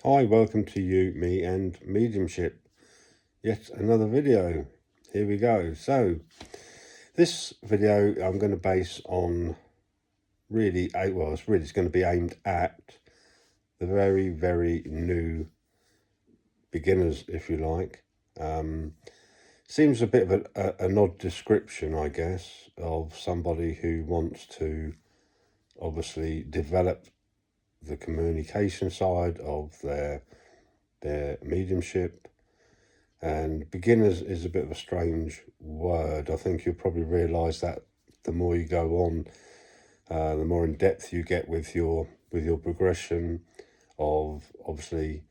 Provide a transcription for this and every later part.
Hi, welcome to you, me and Mediumship. Yet another video. Here we go. So, this video I'm going to base on it's going to be aimed at the very, very new beginners, if you like. Seems a bit of an odd description, I guess, of somebody who wants to obviously develop the communication side of their mediumship. And beginners is a bit of a strange word. I think you'll probably realise that the more you go on, the more in depth you get with your progression of obviously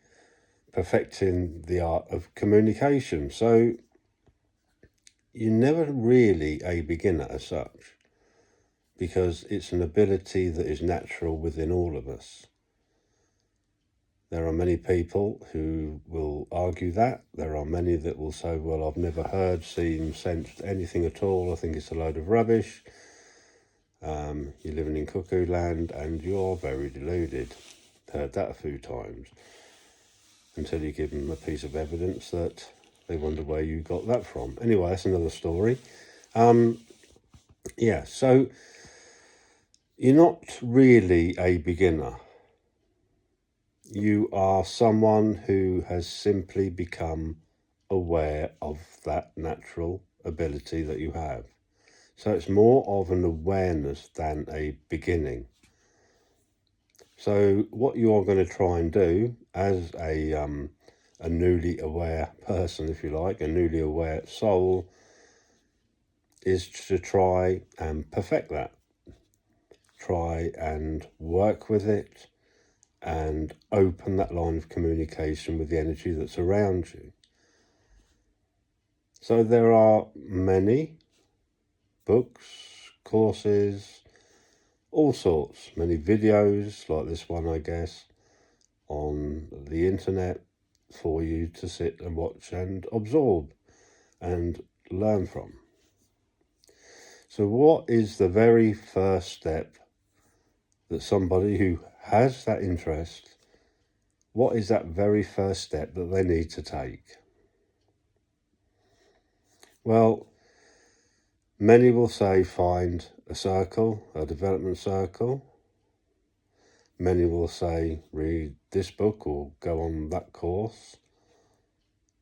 perfecting the art of communication. So you're never really a beginner as such, because it's an ability that is natural within all of us. There are many people who will argue that. There are many that will say, well, I've never heard, seen, sensed anything at all. I think it's a load of rubbish. You're living in cuckoo land and you're very deluded. Heard that a few times. Until you give them a piece of evidence that they wonder where you got that from. Anyway, that's another story. So you're not really a beginner. You are someone who has simply become aware of that natural ability that you have. So it's more of an awareness than a beginning. So what you are going to try and do as a newly aware person, if you like, a newly aware soul, is to try and perfect that. Try and work with it and open that line of communication with the energy that's around you. So there are many books, courses, all sorts, many videos like this one, I guess, on the internet for you to sit and watch and absorb and learn from. So what is the very first step that somebody who has that interest, what is that very first step that they need to take? Well, many will say find a circle, a development circle. Many will say read this book or go on that course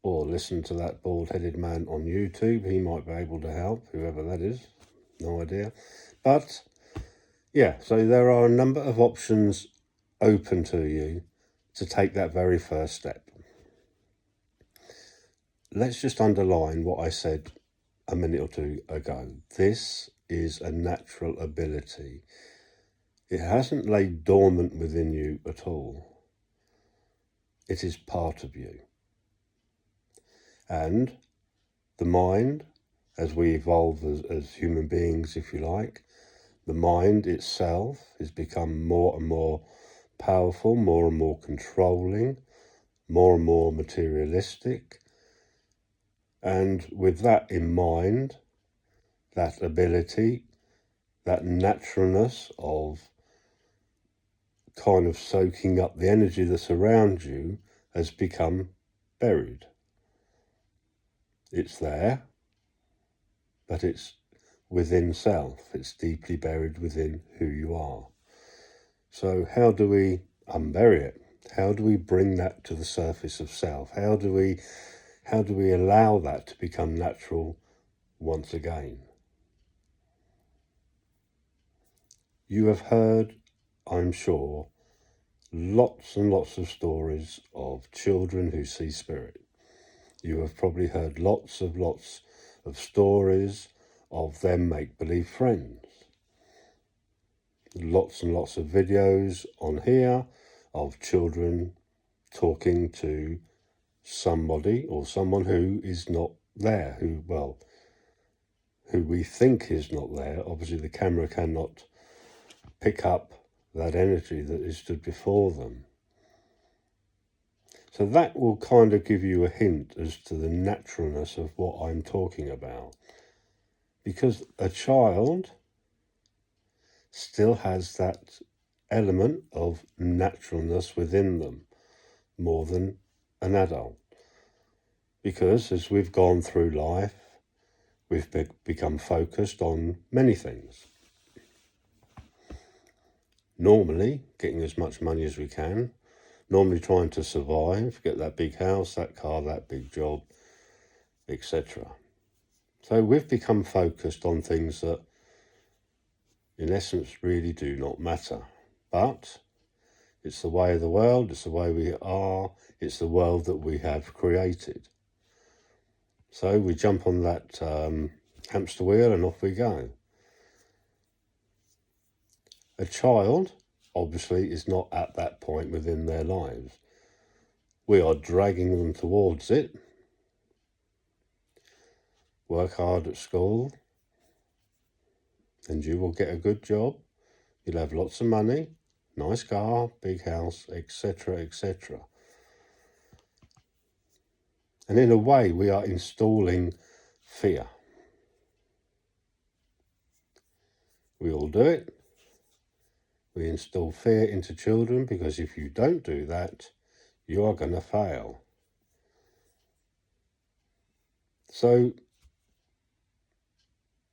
or listen to that bald-headed man on YouTube. He might be able to help, whoever that is. No idea. But yeah, so there are a number of options open to you to take that very first step. Let's just underline what I said a minute or two ago. This is a natural ability. It hasn't laid dormant within you at all. It is part of you. And the mind, as we evolve as human beings, if you like, the mind itself has become more and more powerful, more and more controlling, more and more materialistic. And with that in mind, that ability, that naturalness of kind of soaking up the energy that's around you has become buried. It's there, but it's within self. It's deeply buried within who you are. So how do we unbury it? How do we bring that to the surface of self? How do we allow that to become natural once again? You have heard, I'm sure, lots and lots of stories of children who see spirit. You have probably heard lots of stories of them make-believe friends. Lots and lots of videos on here of children talking to somebody or someone who is not there, who we think is not there. Obviously the camera cannot pick up that energy that is stood before them. So that will kind of give you a hint as to the naturalness of what I'm talking about. Because a child still has that element of naturalness within them, more than an adult. Because as we've gone through life, we've become focused on many things. Normally, getting as much money as we can, normally trying to survive, get that big house, that car, that big job, etc. So we've become focused on things that, in essence, really do not matter. But it's the way of the world, it's the way we are, it's the world that we have created. So we jump on that hamster wheel and off we go. A child, obviously, is not at that point within their lives. We are dragging them towards it. Work hard at school, and you will get a good job. You'll have lots of money, nice car, big house, etc., etc. And in a way, we are installing fear. We all do it. We install fear into children because if you don't do that, you are going to fail. So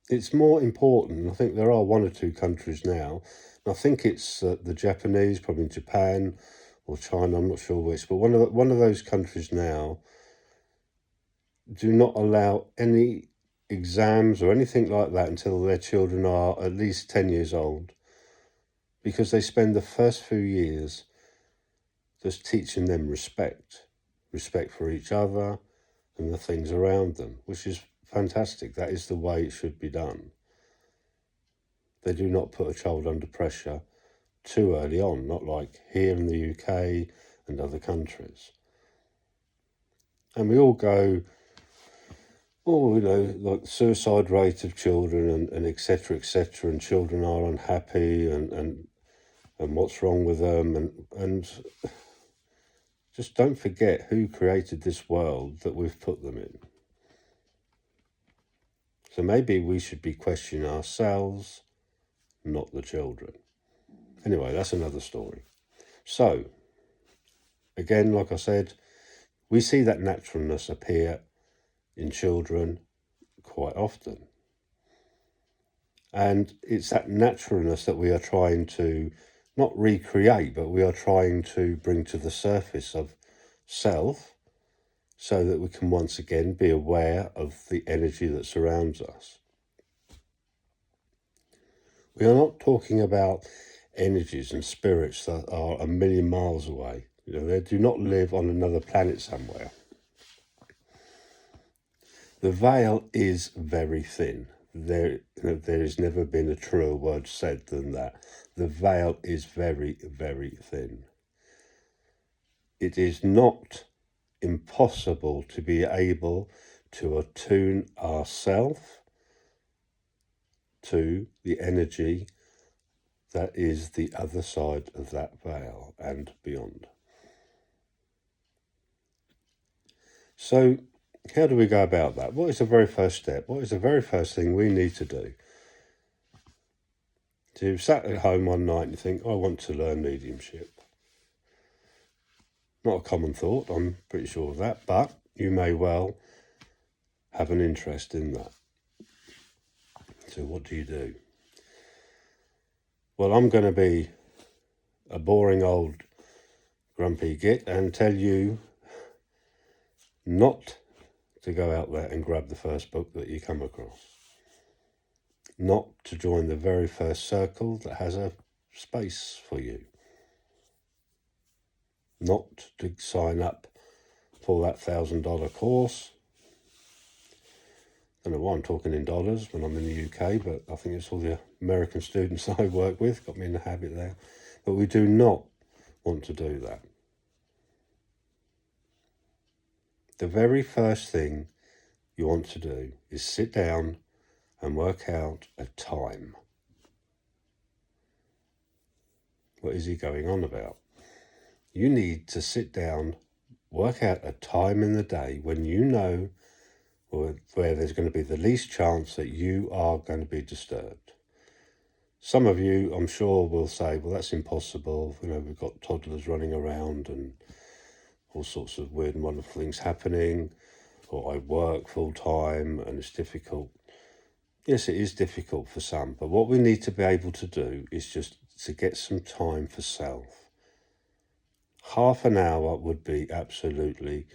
it's more important. I think there are one or two countries now. And I think it's the Japanese, probably Japan or China, I'm not sure which, but one of those countries now do not allow any exams or anything like that until their children are at least 10 years old, because they spend the first few years just teaching them respect for each other and the things around them, which is fantastic. That is the way it should be done. They do not put a child under pressure too early on, not like here in the UK and other countries. And we all go, like the suicide rate of children and et cetera, and children are unhappy and what's wrong with them. And just don't forget who created this world that we've put them in. So maybe we should be questioning ourselves, not the children. Anyway, that's another story. So, again, like I said, we see that naturalness appear in children quite often. And it's that naturalness that we are trying to not recreate, but we are trying to bring to the surface of self so that we can once again be aware of the energy that surrounds us. We are not talking about energies and spirits that are a million miles away. They do not live on another planet somewhere. The veil is very thin. There has never been a truer word said than that. The veil is very, very thin. It is not impossible to be able to attune ourselves to the energy that is the other side of that veil and beyond. So, how do we go about that? What is the very first step? What is the very first thing we need to do? So you've sat at home one night and you think, I want to learn mediumship. Not a common thought, I'm pretty sure of that, but you may well have an interest in that. So what do you do? Well, I'm going to be a boring old grumpy git and tell you not to go out there and grab the first book that you come across. Not to join the very first circle that has a space for you. Not to sign up for that $1,000 course. I don't know why I'm talking in dollars when I'm in the UK, but I think it's all the American students I work with, got me in the habit there. But we do not want to do that. The very first thing you want to do is sit down and work out a time. What is he going on about? You need to sit down, work out a time in the day when you know where there's going to be the least chance that you are going to be disturbed. Some of you, I'm sure, will say, well, that's impossible. We've got toddlers running around and all sorts of weird and wonderful things happening, or I work full time and it's difficult. Yes, it is difficult for some, but what we need to be able to do is just to get some time for self. Half an hour would be absolutely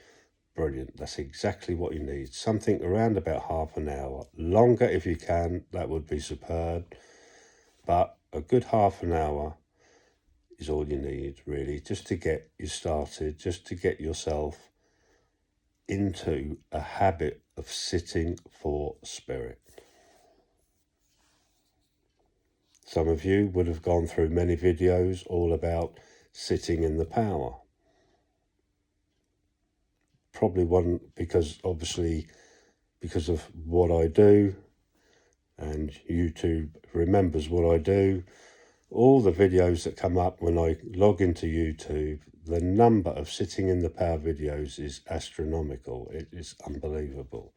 brilliant. That's exactly what you need. Something around about half an hour. Longer if you can, that would be superb. But a good half an hour is all you need, really, just to get you started, just to get yourself into a habit of sitting for spirit. Some of you would have gone through many videos all about sitting in the power. Probably one because obviously because of what I do, and YouTube remembers what I do. All the videos that come up when I log into YouTube, the number of sitting in the power videos is astronomical. It is unbelievable.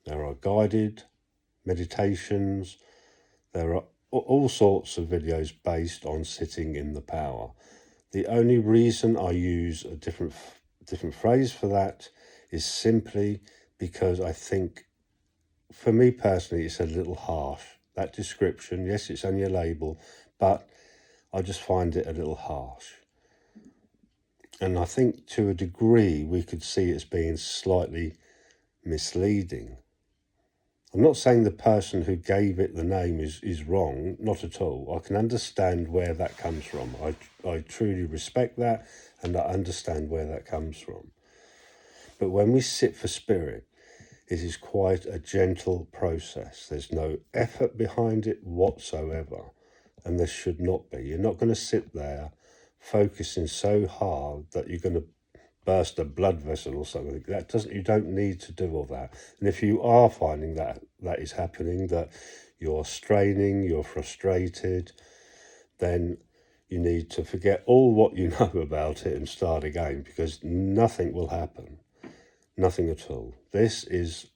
There are guided meditations. There are all sorts of videos based on sitting in the power. The only reason I use a different phrase for that is simply because I think, for me personally, it's a little harsh. That description, yes, it's only a label, but I just find it a little harsh. And I think to a degree we could see it as being slightly misleading. I'm not saying the person who gave it the name is wrong, not at all. I can understand where that comes from. I truly respect that, and I understand where that comes from. But when we sit for spirit, it is quite a gentle process. There's no effort behind it whatsoever, and there should not be. You're not going to sit there focusing so hard that you're going to burst a blood vessel or something. You don't need to do all that. And if you are finding that is happening, that you're straining, you're frustrated, then you need to forget all what you know about it and start again, because nothing will happen. Nothing at all. This is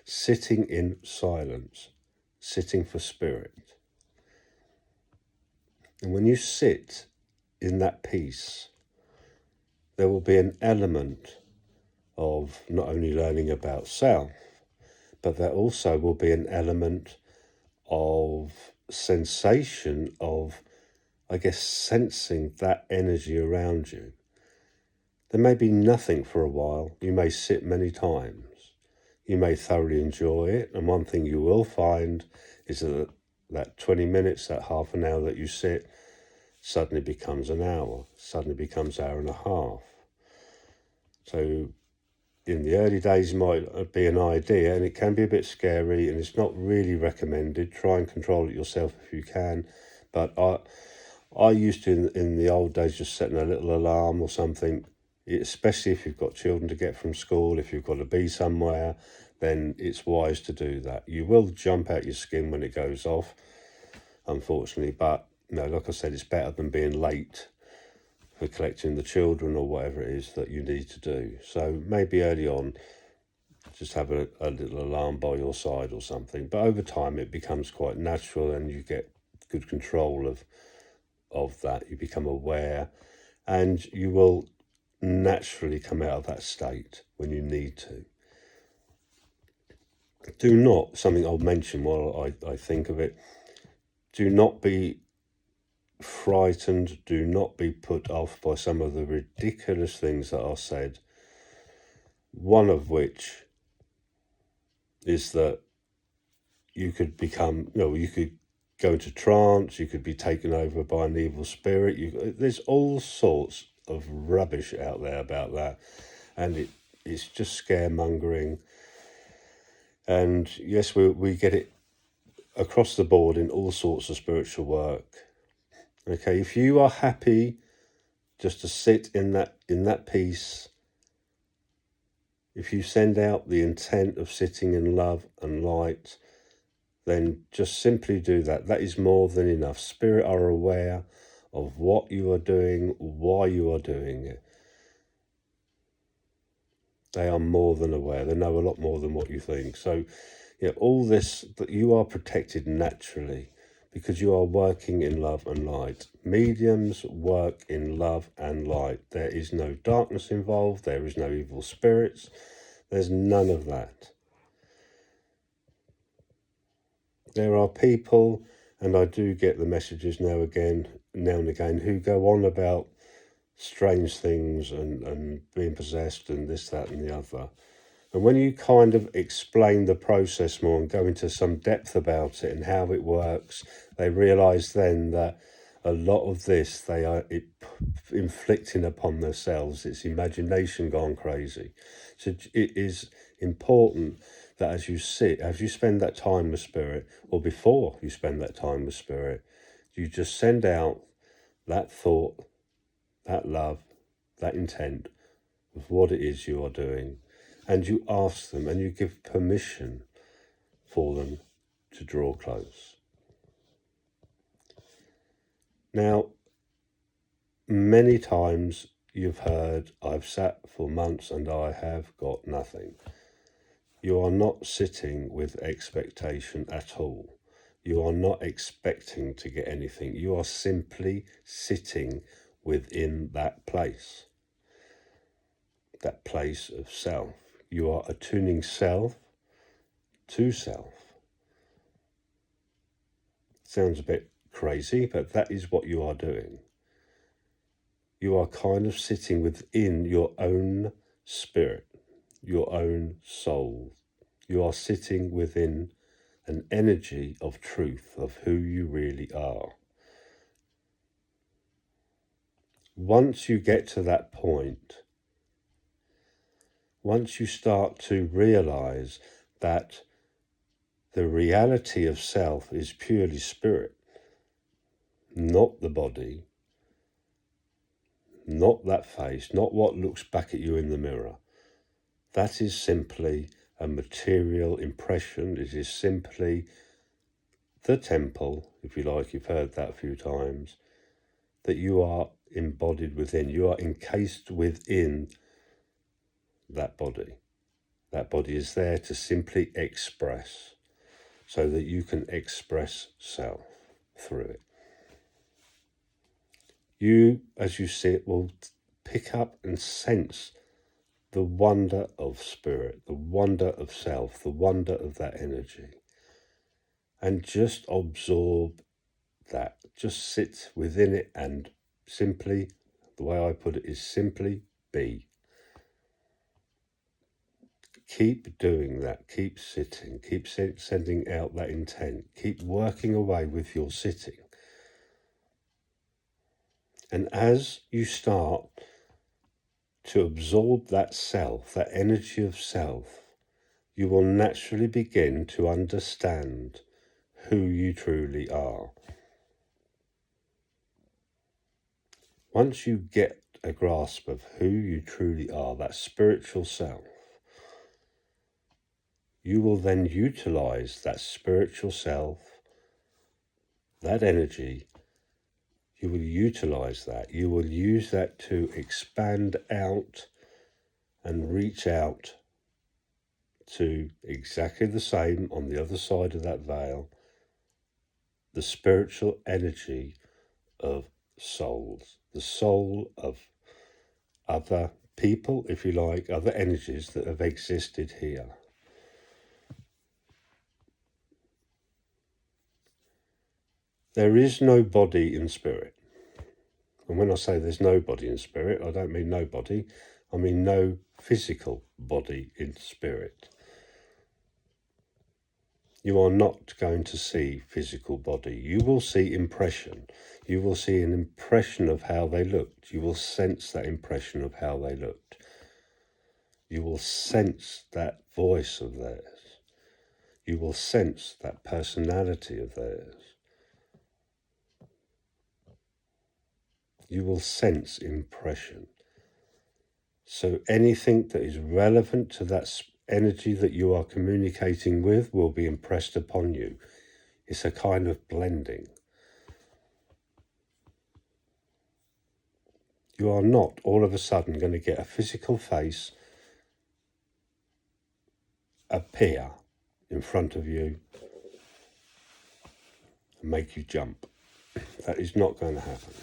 sitting in silence, sitting for spirit. And when you sit in that peace, there will be an element of not only learning about self, but there also will be an element of sensation of, I guess, sensing that energy around you. There may be nothing for a while. You may sit many times. You may thoroughly enjoy it. And one thing you will find is that 20 minutes, that half an hour that you sit, suddenly becomes an hour, suddenly becomes an hour and a half. So in the early days, it might be an idea, and it can be a bit scary, and it's not really recommended. Try and control it yourself if you can. But I used to, in the old days, just setting a little alarm or something, especially if you've got children to get from school, if you've got to be somewhere, then it's wise to do that. You will jump out your skin when it goes off, unfortunately, but no, like I said, it's better than being late for collecting the children or whatever it is that you need to do. So maybe early on, just have a little alarm by your side or something. But over time, it becomes quite natural, and you get good control of that. You become aware, and you will naturally come out of that state when you need to. Do not, something I'll mention while I think of it, do not be frightened, do not be put off by some of the ridiculous things that are said. One of which is that you could become, you could go into trance, you could be taken over by an evil spirit. There's all sorts of rubbish out there about that, and it's just scaremongering. And yes, we get it across the board in all sorts of spiritual work. Okay, if you are happy just to sit in that peace, if you send out the intent of sitting in love and light, then just simply do that. That is more than enough. Spirit are aware of what you are doing, why you are doing it. They are more than aware. They know a lot more than what you think. So, all this, that you are protected naturally because you are working in love and light. Mediums work in love and light. There is no darkness involved. There is no evil spirits. There's none of that. There are people, and I do get the messages now and again, who go on about strange things and being possessed and this, that and the other. And when you kind of explain the process more and go into some depth about it and how it works, they realise then that a lot of this they are inflicting upon themselves. It's imagination gone crazy. So it is important that as you spend that time with Spirit, or before you spend that time with Spirit, you just send out that thought, that love, that intent of what it is you are doing. And you ask them and you give permission for them to draw close. Now, many times you've heard, I've sat for months and I have got nothing. You are not sitting with expectation at all. You are not expecting to get anything. You are simply sitting within that place of self. You are attuning self to self. Sounds a bit crazy, but that is what you are doing. You are kind of sitting within your own spirit, your own soul. You are sitting within an energy of truth of who you really are. Once you get to that point, once you start to realize that the reality of self is purely spirit, not the body, not that face, not what looks back at you in the mirror. That is simply a material impression. It is simply the temple, if you like, you've heard that a few times, that you are embodied within. You are encased within that body. That body is there to simply express, so that you can express self through it. You, as you sit, will pick up and sense the wonder of spirit, the wonder of self, the wonder of that energy. And just absorb that. Just sit within it and simply, the way I put it is simply be. Keep doing that. Keep sitting. Keep sending out that intent. Keep working away with your sitting. And as you start to absorb that self, that energy of self, you will naturally begin to understand who you truly are. Once you get a grasp of who you truly are, that spiritual self, you will then utilize that spiritual self, that energy. You will utilize that. You will use that to expand out and reach out to exactly the same on the other side of that veil, the spiritual energy of souls, the soul of other people, if you like, other energies that have existed here. There is no body in spirit. And when I say there's no body in spirit, I don't mean nobody. I mean no physical body in spirit. You are not going to see physical body. You will see impression. You will see an impression of how they looked. You will sense that impression of how they looked. You will sense that voice of theirs. You will sense that personality of theirs. You will sense impression. So anything that is relevant to that energy that you are communicating with will be impressed upon you. It's a kind of blending. You are not all of a sudden going to get a physical face appear in front of you and make you jump. That is not going to happen.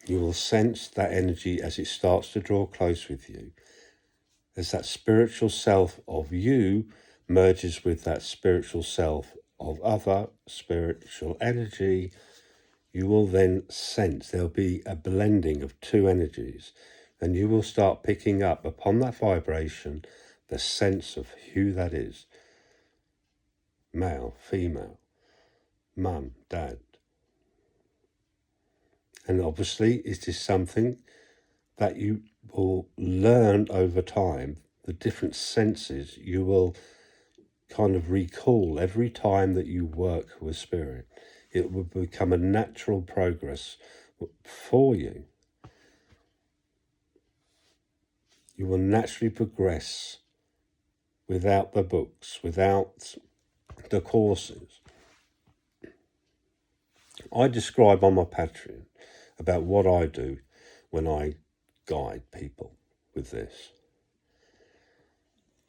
You will sense that energy as it starts to draw close with you. As that spiritual self of you merges with that spiritual self of other spiritual energy, you will then sense there'll be a blending of two energies, and you will start picking up upon that vibration the sense of who that is. Male, female, mum, dad. And obviously it is something that you will learn over time. The different senses you will kind of recall every time that you work with spirit. It will become a natural progress for you. You will naturally progress without the books, without the courses. I describe on my Patreon about what I do when I guide people with this.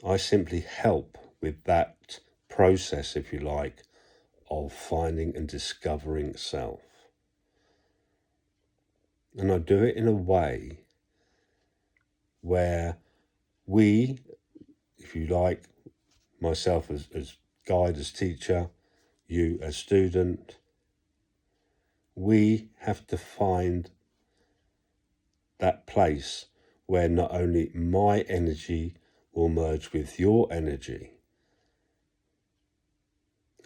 I simply help with that process, if you like, of finding and discovering self. And I do it in a way where we, if you like, myself as guide, as teacher, you as student, we have to find that place where not only my energy will merge with your energy.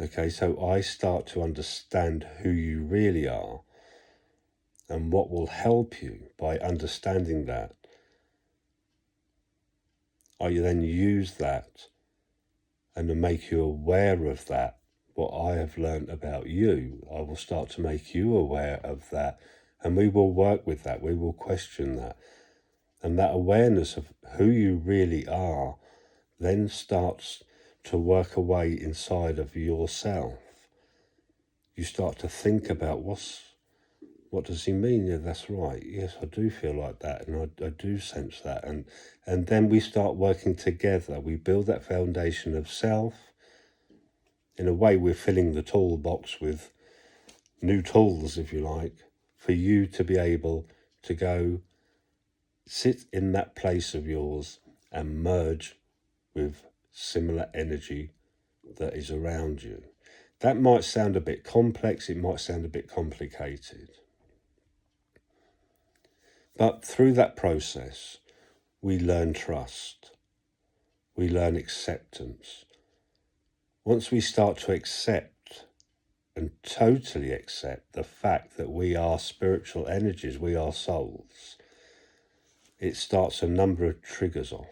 Okay, so I start to understand who you really are, and what will help you by understanding that. I then use that and to make you aware of that, what I have learned about you. I will start to make you aware of that, and we will work with that. We will question that. And that awareness of who you really are then starts to work away inside of yourself. You start to think about what does he mean? Yeah, that's right. Yes, I do feel like that, and I do sense that. And then we start working together. We build that foundation of self. In a way, we're filling the toolbox with new tools, if you like, for you to be able to go sit in that place of yours and merge with similar energy that is around you. That might sound a bit complex, it might sound a bit complicated. But through that process, we learn trust. We learn acceptance. Once we start to accept and totally accept the fact that we are spiritual energies, we are souls, it starts a number of triggers off.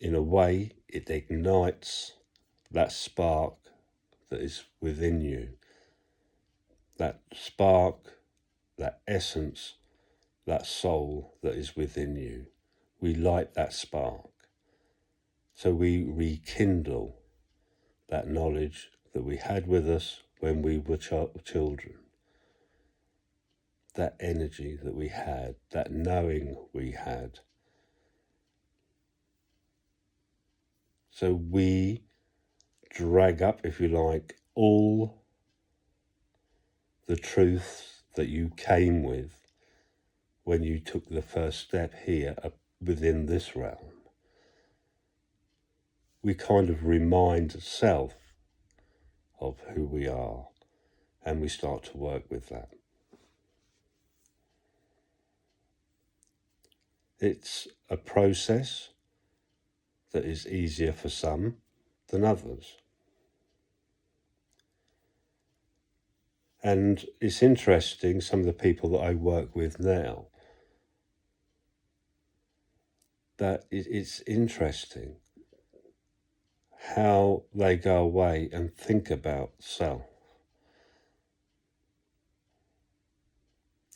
In a way, it ignites that spark that is within you. That spark, that essence, that soul that is within you. We light that spark. So we rekindle that knowledge that we had with us when we were children. That energy that we had, that knowing we had. So we drag up, if you like, all the truths that you came with when you took the first step here within this realm. We kind of remind self of who we are, and we start to work with that. It's a process that is easier for some than others. And it's interesting, some of the people that I work with now, that it's interesting how they go away and think about self.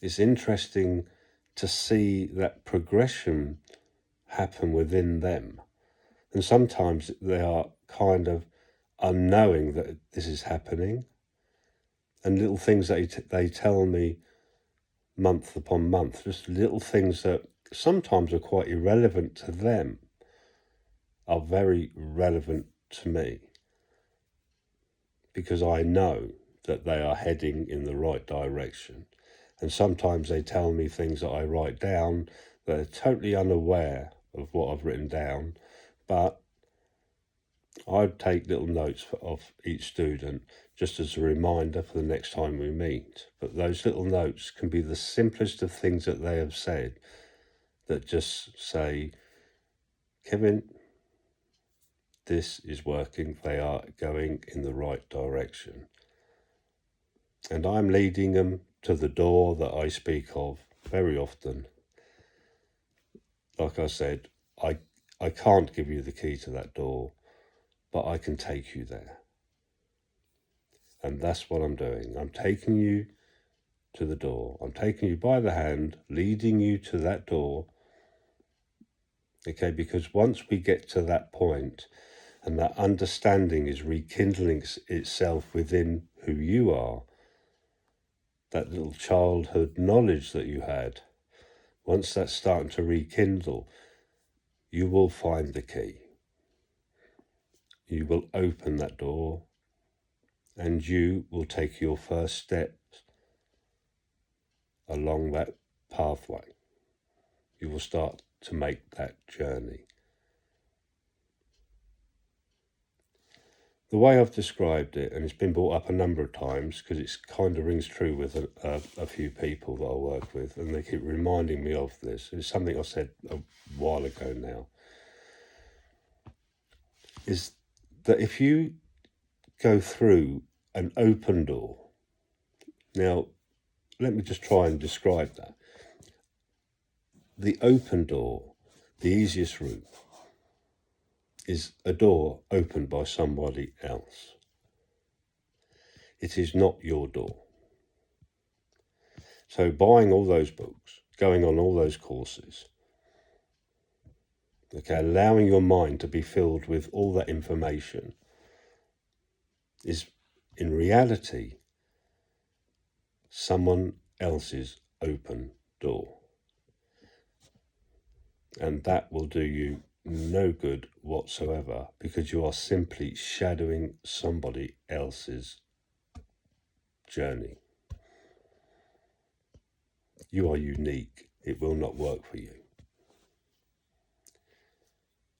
It's interesting to see that progression happen within them. And sometimes they are kind of unknowing that this is happening. And little things that they tell me month upon month, just little things that sometimes are quite irrelevant to them, are very relevant to me. because I know that they are heading in the right direction. And sometimes they tell me things that I write down that are totally unaware of what I've written down, but I take little notes of each student just as a reminder for the next time we meet. But those little notes can be the simplest of things that they have said that just say, Kevin, this is working. They are going in the right direction. And I'm leading them to the door that I speak of very often. Like I said, I can't give you the key to that door, but I can take you there. And that's what I'm doing. I'm taking you to the door. I'm taking you by the hand, leading you to that door. Okay, because once we get to that point and that understanding is rekindling itself within who you are, that little childhood knowledge that you had, once that's starting to rekindle, you will find the key. You will open that door and you will take your first steps along that pathway. You will start to make that journey. The way I've described it, and it's been brought up a number of times because it kind of rings true with a few people that I work with, and they keep reminding me of this. It's something I said a while ago now, is that if you go through an open door, now let me just try and describe that. The open door, the easiest route, is a door opened by somebody else. It is not your door. So buying all those books, going on all those courses, okay, allowing your mind to be filled with all that information is in reality someone else's open door. And that will do you no good whatsoever because you are simply shadowing somebody else's journey. You are unique. It will not work for you.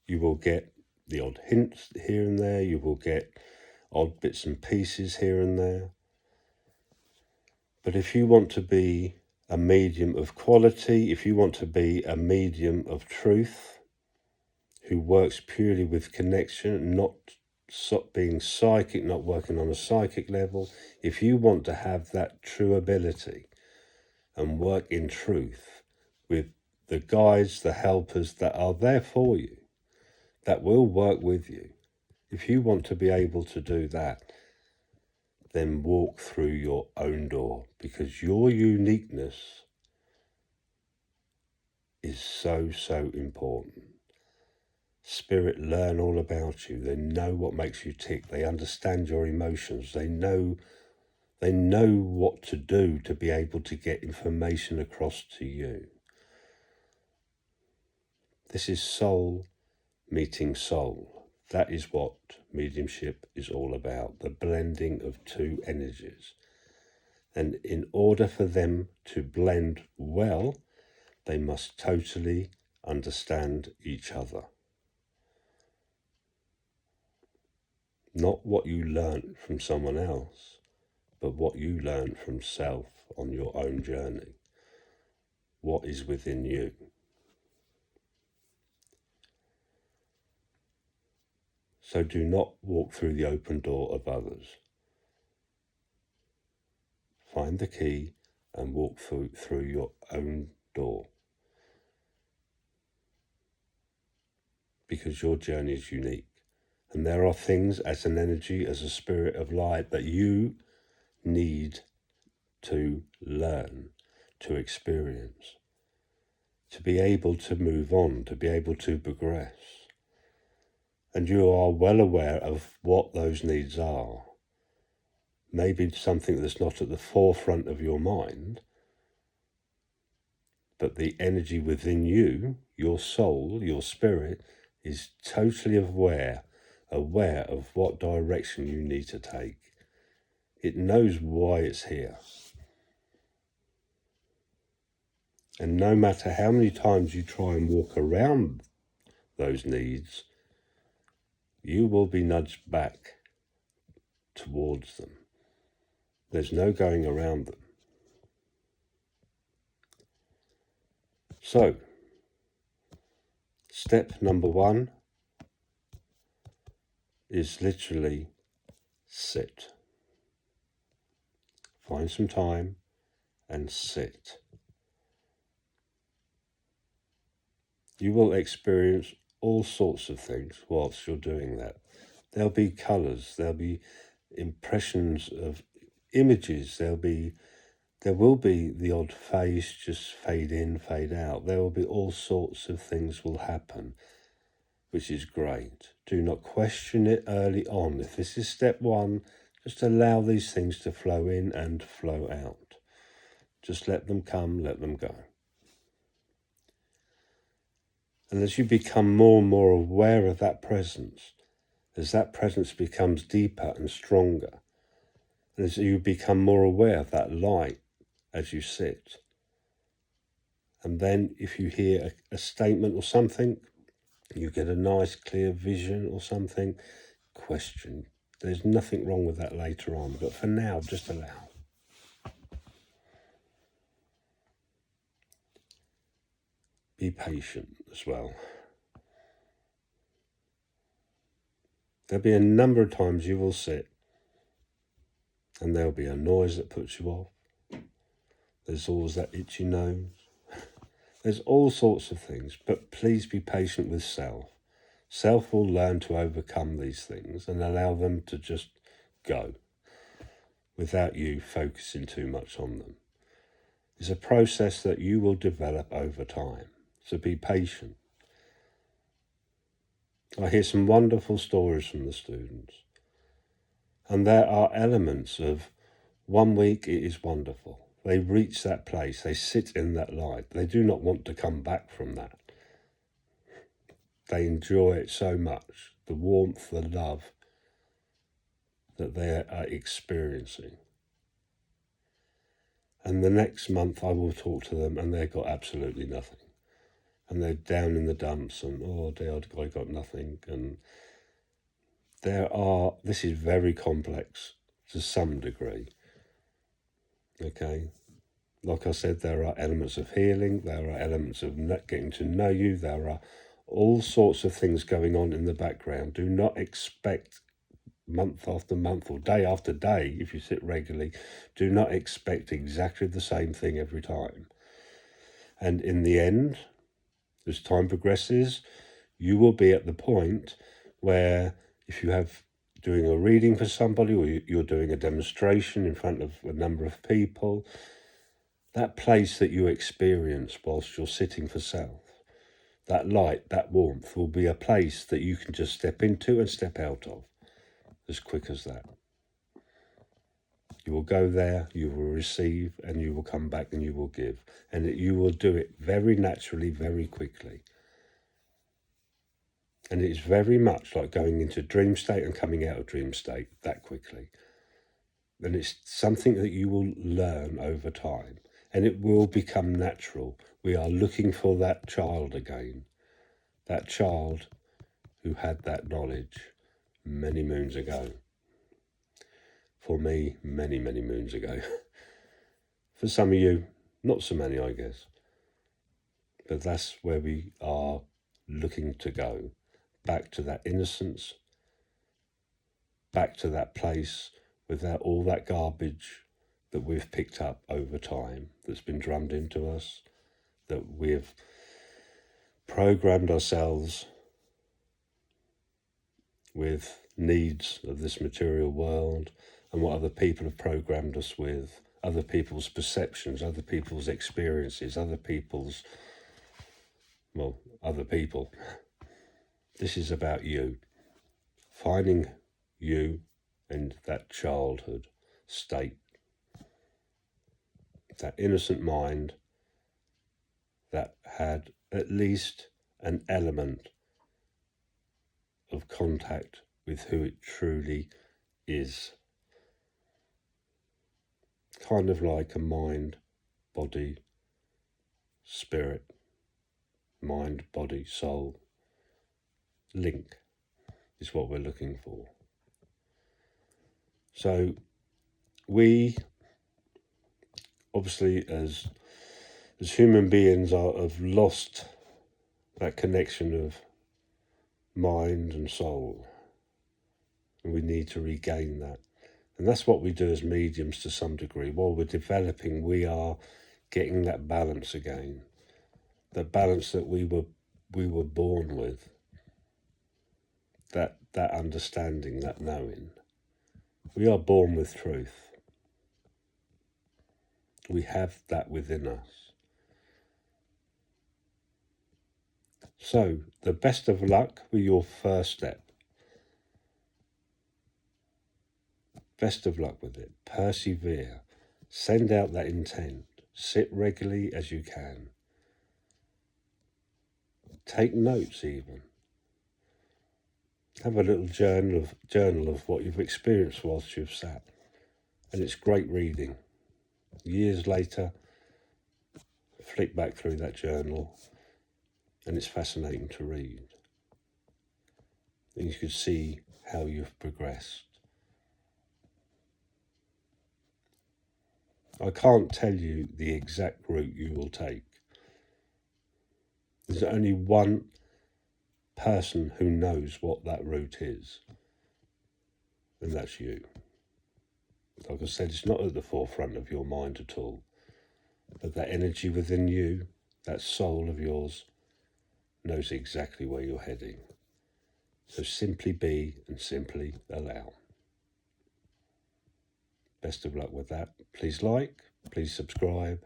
You will get the odd hints here and there. You will get odd bits and pieces here and there. But if you want to be a medium of quality, if you want to be a medium of truth, who works purely with connection, not being psychic, not working on a psychic level, if you want to have that true ability and work in truth with the guides, the helpers that are there for you, that will work with you, if you want to be able to do that, then walk through your own door, because your uniqueness is so, so important. Spirit learn all about you. They know what makes you tick. They understand your emotions. They know what to do to be able to get information across to you. This is soul meeting soul. That is what mediumship is all about, the blending of two energies. And in order for them to blend well, they must totally understand each other. Not what you learnt from someone else, but what you learnt from self on your own journey. What is within you. So do not walk through the open door of others. Find the key and walk through your own door. Because your journey is unique. And there are things as an energy, as a spirit of light, that you need to learn, to experience, to be able to move on, to be able to progress. And you are well aware of what those needs are. Maybe something that's not at the forefront of your mind, but the energy within you, your soul, your spirit, is totally aware of what direction you need to take. It knows why it's here. And no matter how many times you try and walk around those needs, you will be nudged back towards them. There's no going around them. So, step number 1 is literally sit. Find some time and sit. You will experience all sorts of things whilst you're doing that. There'll be colours, there'll be impressions of images, there will be the odd face just fade in, fade out. There will be all sorts of things will happen, which is great. Do not question it early on. If this is step 1, just allow these things to flow in and flow out. Just let them come, let them go. And as you become more and more aware of that presence, as that presence becomes deeper and stronger, and as you become more aware of that light as you sit, and then if you hear a statement or something, you get a nice clear vision or something, question. There's nothing wrong with that later on, but for now, just allow. Be patient as well. There'll be a number of times you will sit and there'll be a noise that puts you off. There's always that itchy nose. There's all sorts of things, but please be patient with self. Self will learn to overcome these things and allow them to just go without you focusing too much on them. It's a process that you will develop over time, so be patient. I hear some wonderful stories from the students, and there are elements of 1 week it is wonderful. They reach that place, they sit in that light. They do not want to come back from that. They enjoy it so much, the warmth, the love that they are experiencing. And the next month I will talk to them and they've got absolutely nothing. And they're down in the dumps and, oh dear, I got nothing. And this is very complex to some degree. Okay. Like I said, there are elements of healing, there are elements of getting to know you, there are all sorts of things going on in the background. Do not expect month after month or day after day, if you sit regularly, do not expect exactly the same thing every time. And in the end, as time progresses, you will be at the point where if you have doing a reading for somebody or you're doing a demonstration in front of a number of people, that place that you experience whilst you're sitting for self, that light, that warmth will be a place that you can just step into and step out of as quick as that. You will go there, you will receive, and you will come back and you will give. And you will do it very naturally, very quickly. And it is very much like going into dream state and coming out of dream state that quickly. And it's something that you will learn over time. And it will become natural. We are looking for that child again. That child who had that knowledge many moons ago. For me, many, many moons ago. For some of you, not so many, I guess. But that's where we are looking to go. Back to that innocence. Back to that place without all that garbage that we've picked up over time, that's been drummed into us, that we've programmed ourselves with needs of this material world and what other people have programmed us with, other people's perceptions, other people's experiences, other people. This is about you, finding you and that childhood state, that innocent mind that had at least an element of contact with who it truly is. kind of like a mind, body, spirit, mind, body, soul link is what we're looking for. So we obviously as human beings have lost that connection of mind and soul, and we need to regain that. And that's what we do as mediums to some degree. While we're developing, we are getting that balance again, that balance that we were born with, that understanding, that knowing. We are born with truth. We have that within us. So, the best of luck with your first step. Best of luck with it. Persevere. Send out that intent. Sit regularly as you can. Take notes even. Have a little journal of what you've experienced whilst you've sat. And it's great reading. Years later, flick back through that journal and it's fascinating to read. And you can see how you've progressed. I can't tell you the exact route you will take. There's only one person who knows what that route is, and that's you. Like I said, it's not at the forefront of your mind at all, but that energy within you, that soul of yours, knows exactly where you're heading. So simply be and simply allow. Best of luck with that. Please like, please subscribe,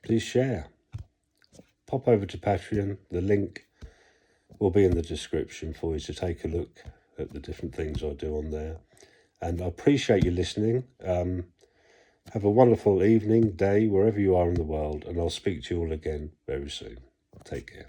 please share. Pop over to Patreon. The link will be in the description for you to take a look at the different things I do on there. And I appreciate you listening. Have a wonderful evening, day, wherever you are in the world, and I'll speak to you all again very soon. Take care.